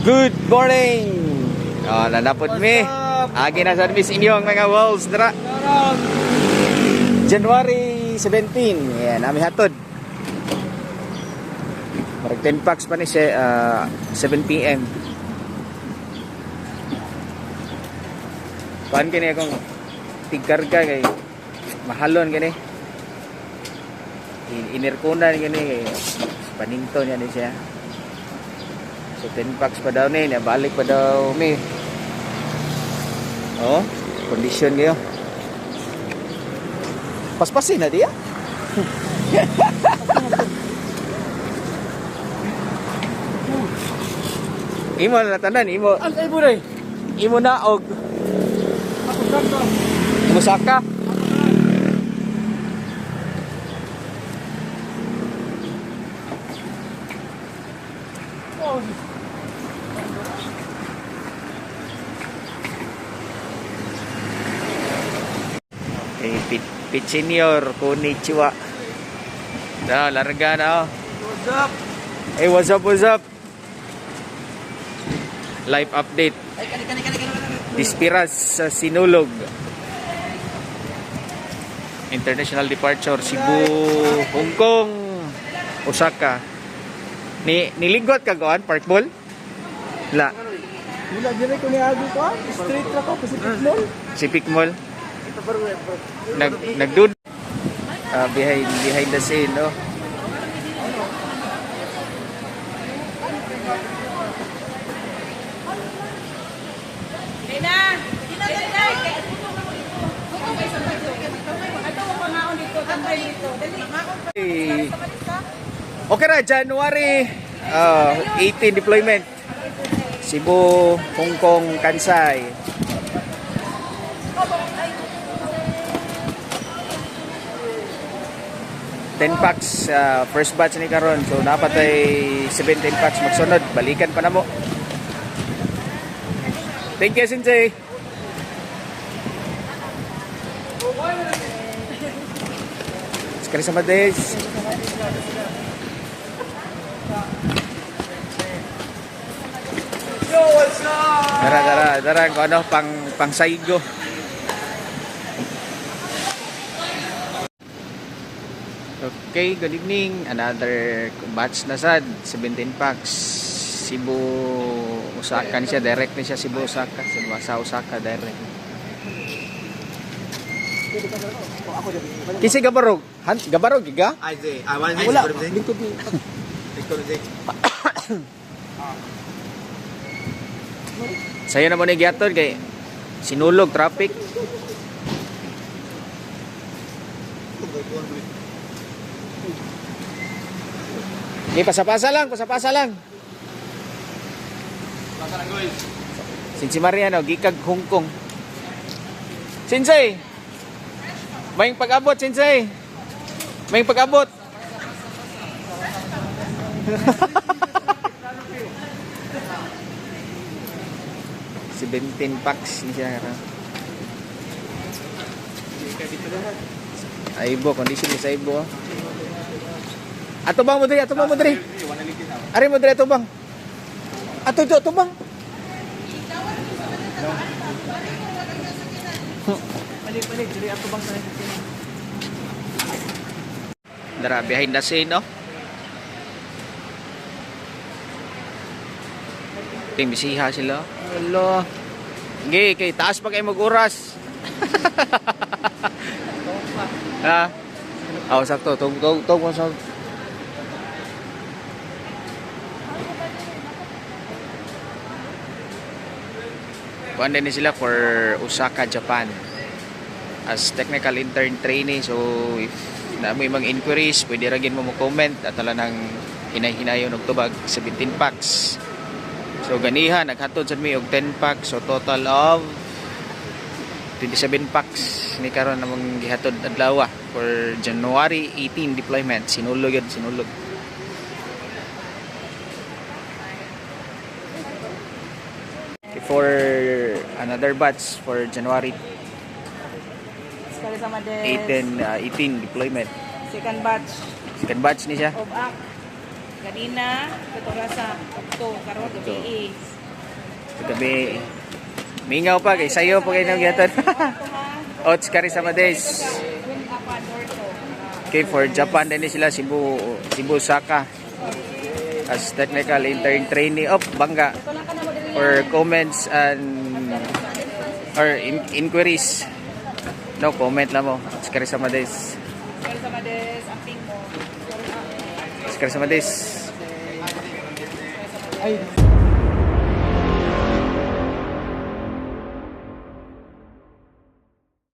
Good morning! Oh, nanapod mi. Agi na service inyong mga walls dira. January 17. Yan, nami hatod. Marag 10 packs pa ni siya, 7 PM. Kuan kini akong tigkarga kay mahalon kini. Inirkunan kini kay panington yan siya. So 10 packs pa daw ni, balik pa daw mi. Oh, kondisyon kayo. Paspasin na diya. Imo na tanan, imo. Ay buray. Imo na og musaka. Okay, Pit Senior, konnichiwa. Da, larga na oh. What's up? Hey, what's up, what's up? Live update. Ay, kani. Dispiras sa Sinulog. International departure Cebu, Hong Kong, Osaka. Niligot ka goan park ball? La. Wala dire ko ni Agi ko. Straight ra ko Pacific Mall. Pacific Mall. Ito baro. Nagdud behind the scene, no. Okay ra, January 18 deployment. Cebu, Hong Kong, Kansai. Ten packs first batch ni karon, so napatay 17 packs magsunod, balikan pa namo. Thank you, Sensei. Sekali sama Des. Yo, what's up? Dara ko ano pang saigo. Okay, good evening. Another batch na sad, 17 packs. Cebu, Osaka ni siya, direct ni siya Cebu, Osaka. Sa Osaka, direct. Kisi gabarog? Gabarog, giga? Wala. Dito di. Sa'yo naman ni Giaton kay sinulog, traffic. Okay, pasapasa lang. Pasa lang guys. Sinsi Mariano, gikag Hong Kong. Sensei! Maying pag-abot, Sensei! Maying pag-abot! 17 packs ni siya. Aibo, kondisyon ni sa Aibo. Ato bang mo diri? Ari mo diri ato bang? Ato bang? Balik diri ato bang sa. Dara behind the scene, no? Ting bisiha sila. Hello. Gi kay taas pa kay mag-oras. Ha? Aw sakto, tug mo sa. Kuan din sila for Osaka, Japan as technical intern trainee. So if na mo mga inquiries, pwede ra gid mo comment at tala nang hinay-hinayon og tubag 17 packs. So ganiha naghatod sad mi og 10 packs, so total of 27 packs ni karon namang gihatod adlaw for January 18 deployment. Sinulog. For another batch for January 18 deployment. Second batch Second batch ni siya. of act. Ganina, katura sa Okto, karon Okto. gabi. Gabi. Mingaw pa kay sayo po kayo nang gihatod. Ots kari sa Mades. Okay, for Japan din sila Cebu Osaka as technical intern trainee of Bangga for comments and or inquiries. No comment lang mo. Ots kari sa Mades. Pero sa Mades, amping mo. Ots kari sa Mades. Ay,